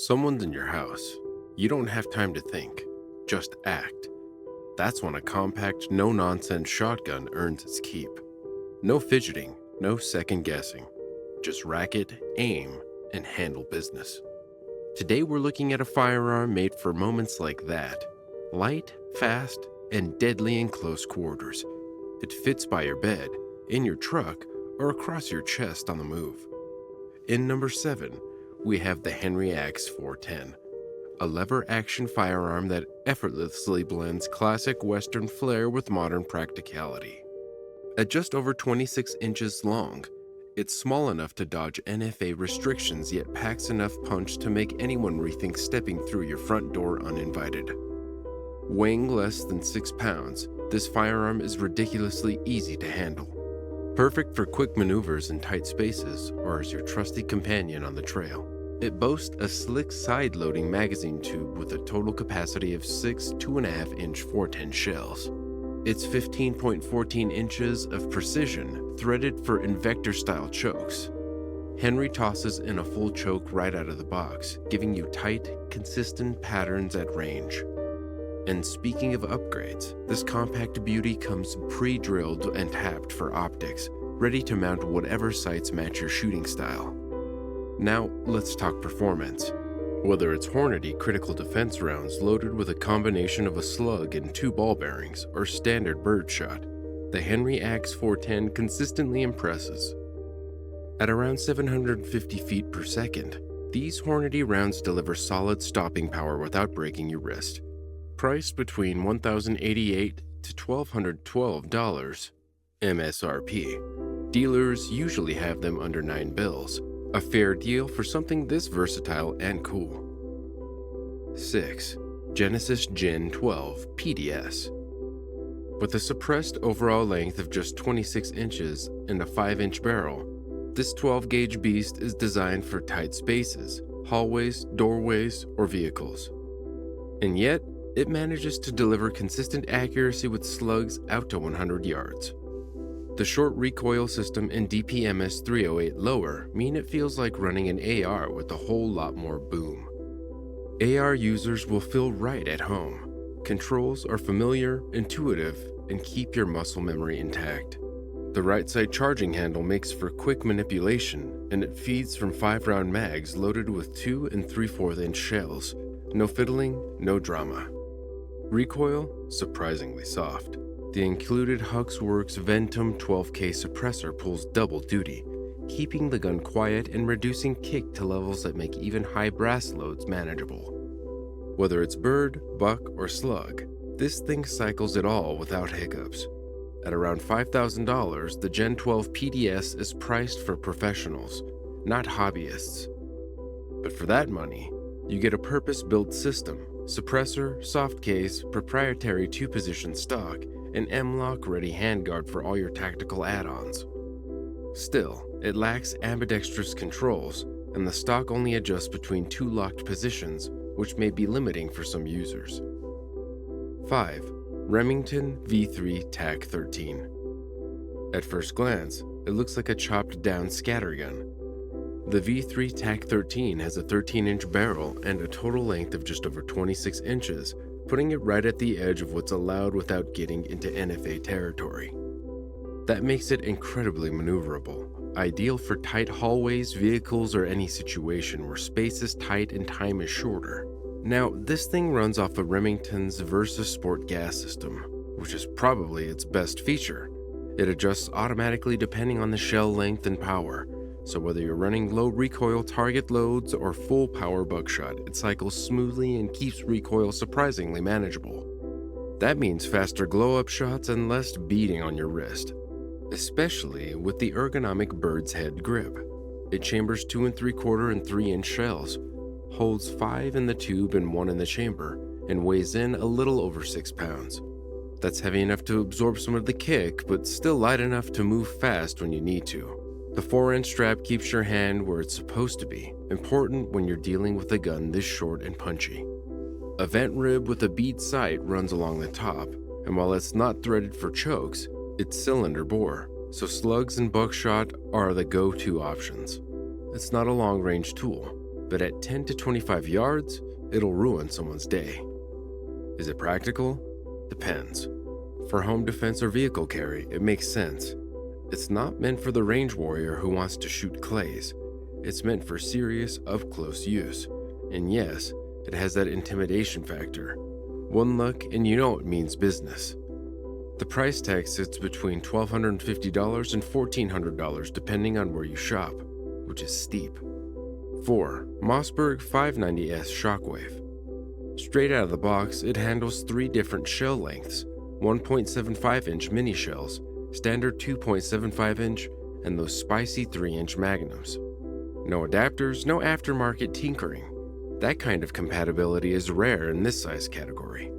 Someone's in your house. You don't have time to think, just act. That's when a compact, no-nonsense shotgun earns its keep. No fidgeting, no second-guessing. Just rack it, aim, and handle business. Today we're looking at a firearm made for moments like that. Light, fast, and deadly in close quarters. It fits by your bed, in your truck, or across your chest on the move. In number 7, we have the Henry Axe 410, a lever-action firearm that effortlessly blends classic Western flair with modern practicality. At just over 26 inches long, it's small enough to dodge NFA restrictions yet packs enough punch to make anyone rethink stepping through your front door uninvited. Weighing less than 6 pounds, this firearm is ridiculously easy to handle. Perfect for quick maneuvers in tight spaces or as your trusty companion on the trail. It boasts a slick side-loading magazine tube with a total capacity of 6 2.5-inch 410 shells. It's 15.14 inches of precision, threaded for Invector-style chokes. Henry tosses in a full choke right out of the box, giving you tight, consistent patterns at range. And speaking of upgrades, this compact beauty comes pre-drilled and tapped for optics, ready to mount whatever sights match your shooting style. Now, let's talk performance. Whether it's Hornady critical defense rounds loaded with a combination of a slug and 2 ball bearings, or standard birdshot, the Henry Axe 410 consistently impresses. At around 750 feet per second, these Hornady rounds deliver solid stopping power without breaking your wrist. Priced between $1,088 to $1,212 MSRP, dealers usually have them under $9. A fair deal for something this versatile and cool. 6. Genesis Gen 12 PDS. With a suppressed overall length of just 26 inches and a 5-inch barrel, this 12-gauge beast is designed for tight spaces, hallways, doorways, or vehicles. And yet, it manages to deliver consistent accuracy with slugs out to 100 yards. The short recoil system and DPMS 308 lower mean it feels like running an AR with a whole lot more boom. AR users will feel right at home. Controls are familiar, intuitive, and keep your muscle memory intact. The right side charging handle makes for quick manipulation, and it feeds from 5-round mags loaded with 2 3/4-inch shells. No fiddling, no drama. Recoil, surprisingly soft. The included Huxworks Ventum 12K suppressor pulls double duty, keeping the gun quiet and reducing kick to levels that make even high brass loads manageable. Whether it's bird, buck, or slug, this thing cycles it all without hiccups. At around $5,000, the Gen 12 PDS is priced for professionals, not hobbyists. But for that money, you get a purpose-built system, suppressor, soft case, proprietary 2-position stock, and M-lock ready handguard for all your tactical add-ons. Still, it lacks ambidextrous controls, and the stock only adjusts between 2 locked positions, which may be limiting for some users. 5. Remington V3 TAC-13. At first glance, it looks like a chopped-down scattergun. The V3 TAC-13 has a 13-inch barrel and a total length of just over 26 inches, putting it right at the edge of what's allowed without getting into NFA territory. That makes it incredibly maneuverable, ideal for tight hallways, vehicles, or any situation where space is tight and time is shorter. Now, this thing runs off of Remington's Versa Sport gas system, which is probably its best feature. It adjusts automatically depending on the shell length and power, so whether you're running low recoil target loads or full power buckshot, it cycles smoothly and keeps recoil surprisingly manageable. That means faster glow-up shots and less beating on your wrist, especially with the ergonomic bird's head grip. It chambers 2 3/4 and 3-inch shells, holds 5 in the tube and 1 in the chamber, and weighs in a little over 6 pounds. That's heavy enough to absorb some of the kick, but still light enough to move fast when you need to. The 4-inch strap keeps your hand where it's supposed to be, important when you're dealing with a gun this short and punchy. A vent rib with a bead sight runs along the top, and while it's not threaded for chokes, it's cylinder bore, so slugs and buckshot are the go-to options. It's not a long-range tool, but at 10 to 25 yards, it'll ruin someone's day. Is it practical? Depends. For home defense or vehicle carry, it makes sense. It's not meant for the range warrior who wants to shoot clays. It's meant for serious, up-close use. And yes, it has that intimidation factor. One look and you know it means business. The price tag sits between $1,250 and $1,400 depending on where you shop, which is steep. 4. Mossberg 590S Shockwave. Straight out of the box, it handles 3 different shell lengths: 1.75-inch mini shells, standard 2.75-inch, and those spicy 3-inch magnums. No adapters, no aftermarket tinkering. That kind of compatibility is rare in this size category.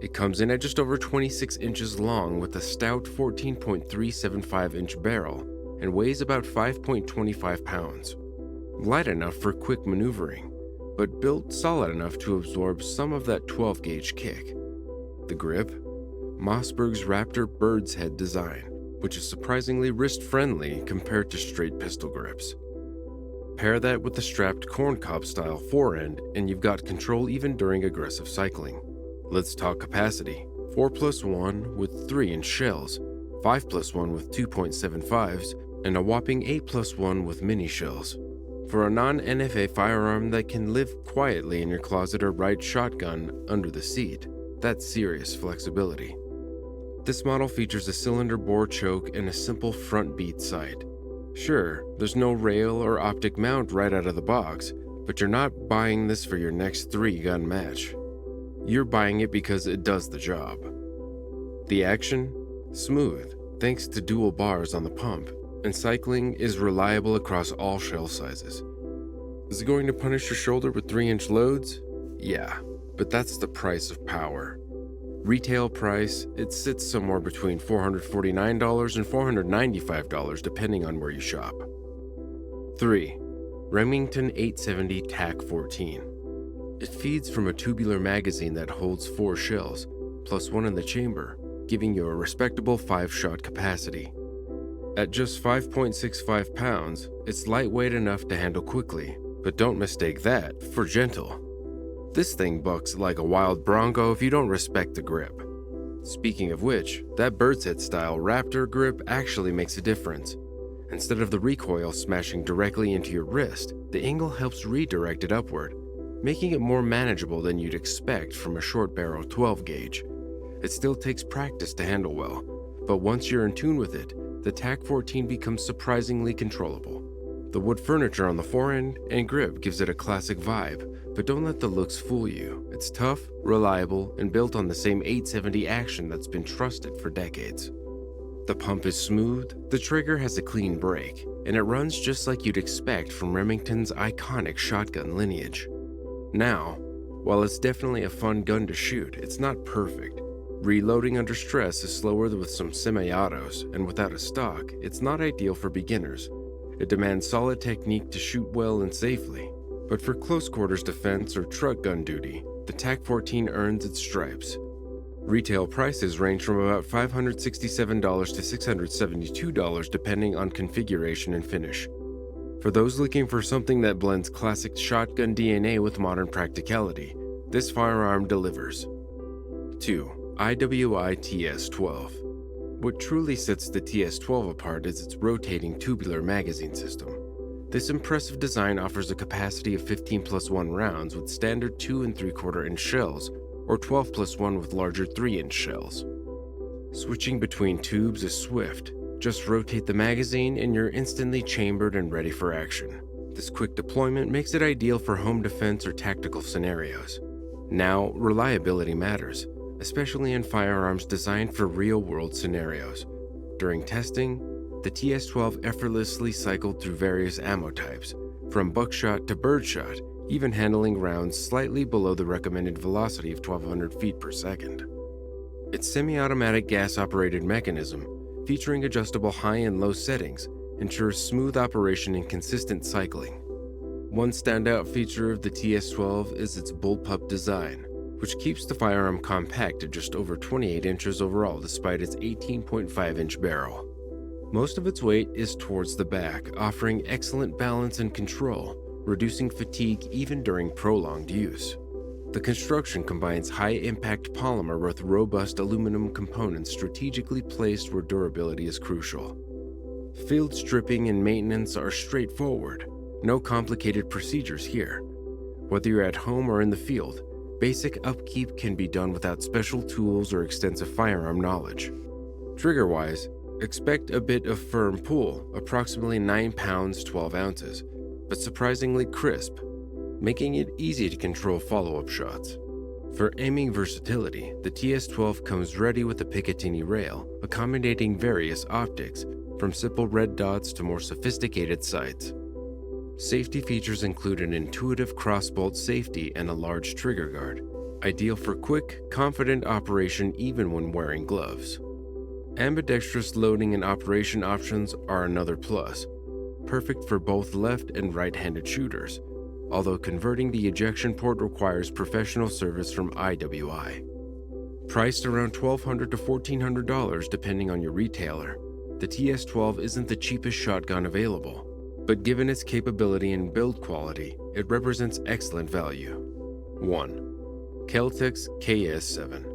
It comes in at just over 26 inches long with a stout 14.375-inch barrel and weighs about 5.25 pounds. Light enough for quick maneuvering, but built solid enough to absorb some of that 12-gauge kick. The grip? Mossberg's Raptor bird's head design, which is surprisingly wrist-friendly compared to straight pistol grips. Pair that with the strapped corncob-style forend, and you've got control even during aggressive cycling. Let's talk capacity. 4+1 with 3-inch shells, 5+1 with 2.75s, and a whopping 8+1 with mini shells. For a non-NFA firearm that can live quietly in your closet or ride shotgun under the seat, that's serious flexibility. This model features a cylinder bore choke and a simple front bead sight. Sure, there's no rail or optic mount right out of the box, but you're not buying this for your next 3-gun match. You're buying it because it does the job. The action? Smooth, thanks to dual bars on the pump, and cycling is reliable across all shell sizes. Is it going to punish your shoulder with 3-inch loads? Yeah, but that's the price of power. Retail price, it sits somewhere between $449 and $495 depending on where you shop. 3. Remington 870 TAC-14. It feeds from a tubular magazine that holds 4 shells, plus 1 in the chamber, giving you a respectable 5-shot capacity. At just 5.65 pounds, it's lightweight enough to handle quickly, but don't mistake that for gentle. This thing bucks like a wild bronco if you don't respect the grip. Speaking of which, that bird's head style Raptor grip actually makes a difference. Instead of the recoil smashing directly into your wrist, the angle helps redirect it upward, making it more manageable than you'd expect from a short barrel 12-gauge. It still takes practice to handle well, but once you're in tune with it, the TAC-14 becomes surprisingly controllable. The wood furniture on the forend and grip gives it a classic vibe, but don't let the looks fool you. It's tough, reliable, and built on the same 870 action that's been trusted for decades. The pump is smooth, the trigger has a clean break, and it runs just like you'd expect from Remington's iconic shotgun lineage. Now, while it's definitely a fun gun to shoot, it's not perfect. Reloading under stress is slower than with some semi-autos, and without a stock, it's not ideal for beginners. It demands solid technique to shoot well and safely. But for close quarters defense or truck gun duty, the TAC-14 earns its stripes. Retail prices range from about $567 to $672 depending on configuration and finish. For those looking for something that blends classic shotgun DNA with modern practicality, this firearm delivers. 2. IWI TS12. What truly sets the TS12 apart is its rotating tubular magazine system. This impressive design offers a capacity of 15+1 rounds with standard 2 3/4-inch shells, or 12+1 with larger 3-inch shells. Switching between tubes is swift. Just rotate the magazine and you're instantly chambered and ready for action. This quick deployment makes it ideal for home defense or tactical scenarios. Now, reliability matters, especially in firearms designed for real-world scenarios. During testing, the TS12 effortlessly cycled through various ammo types, from buckshot to birdshot, even handling rounds slightly below the recommended velocity of 1,200 feet per second. Its semi-automatic gas-operated mechanism, featuring adjustable high and low settings, ensures smooth operation and consistent cycling. One standout feature of the TS12 is its bullpup design, which keeps the firearm compact at just over 28 inches overall despite its 18.5-inch barrel. Most of its weight is towards the back, offering excellent balance and control, reducing fatigue even during prolonged use. The construction combines high-impact polymer with robust aluminum components strategically placed where durability is crucial. Field stripping and maintenance are straightforward. No complicated procedures here. Whether you're at home or in the field, basic upkeep can be done without special tools or extensive firearm knowledge. Trigger-wise, expect a bit of firm pull, approximately 9 pounds 12 ounces, but surprisingly crisp, making it easy to control follow-up shots. For aiming versatility, the TS12 comes ready with a Picatinny rail, accommodating various optics, from simple red dots to more sophisticated sights. Safety features include an intuitive crossbolt safety and a large trigger guard, ideal for quick, confident operation even when wearing gloves. Ambidextrous loading and operation options are another plus, perfect for both left and right-handed shooters, although converting the ejection port requires professional service from IWI. Priced around $1,200 to $1,400 depending on your retailer, the TS12 isn't the cheapest shotgun available, but given its capability and build quality, it represents excellent value. 1. Kel-Tec's KS7.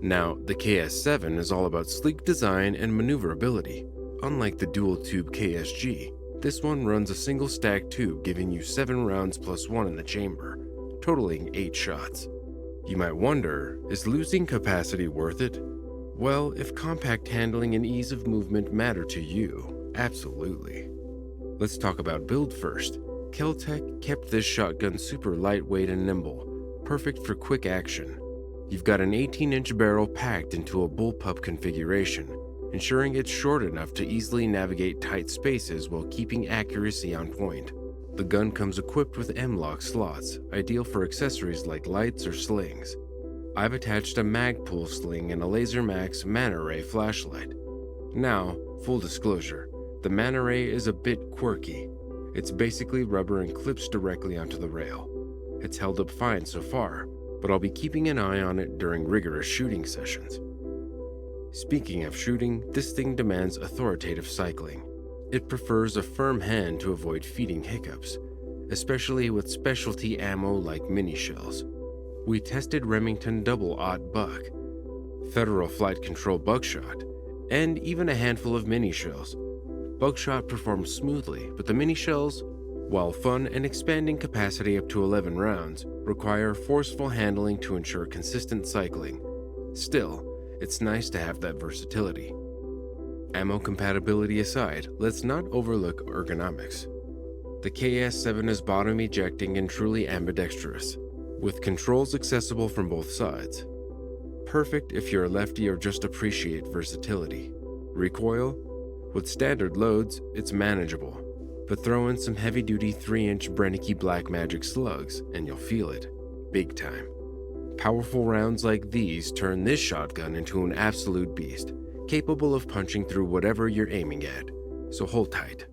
Now, the KS7 is all about sleek design and maneuverability. Unlike the dual-tube KSG, this one runs a single stack tube giving you 7 rounds plus 1 in the chamber, totaling 8 shots. You might wonder, is losing capacity worth it? Well, if compact handling and ease of movement matter to you, absolutely. Let's talk about build first. Kel-Tec kept this shotgun super lightweight and nimble, perfect for quick action. You've got an 18-inch barrel packed into a bullpup configuration, ensuring it's short enough to easily navigate tight spaces while keeping accuracy on point. The gun comes equipped with M-lock slots, ideal for accessories like lights or slings. I've attached a Magpul sling and a Laser Max Man Array flashlight. Now, full disclosure, the Man Array is a bit quirky. It's basically rubber and clips directly onto the rail. It's held up fine so far, but I'll be keeping an eye on it during rigorous shooting sessions. Speaking of shooting, this thing demands authoritative cycling. It prefers a firm hand to avoid feeding hiccups, especially with specialty ammo like mini shells. We tested Remington double-aught buck, Federal Flight Control buckshot, and even a handful of mini shells. Buckshot performs smoothly, but the mini shells, while fun and expanding capacity up to 11 rounds, require forceful handling to ensure consistent cycling. Still, it's nice to have that versatility. Ammo compatibility aside, let's not overlook ergonomics. The KS7 is bottom ejecting and truly ambidextrous, with controls accessible from both sides. Perfect if you're a lefty or just appreciate versatility. Recoil? With standard loads, it's manageable, but throw in some heavy-duty 3-inch Brennecke Blackmagic slugs and you'll feel it, big time. Powerful rounds like these turn this shotgun into an absolute beast, capable of punching through whatever you're aiming at, so hold tight.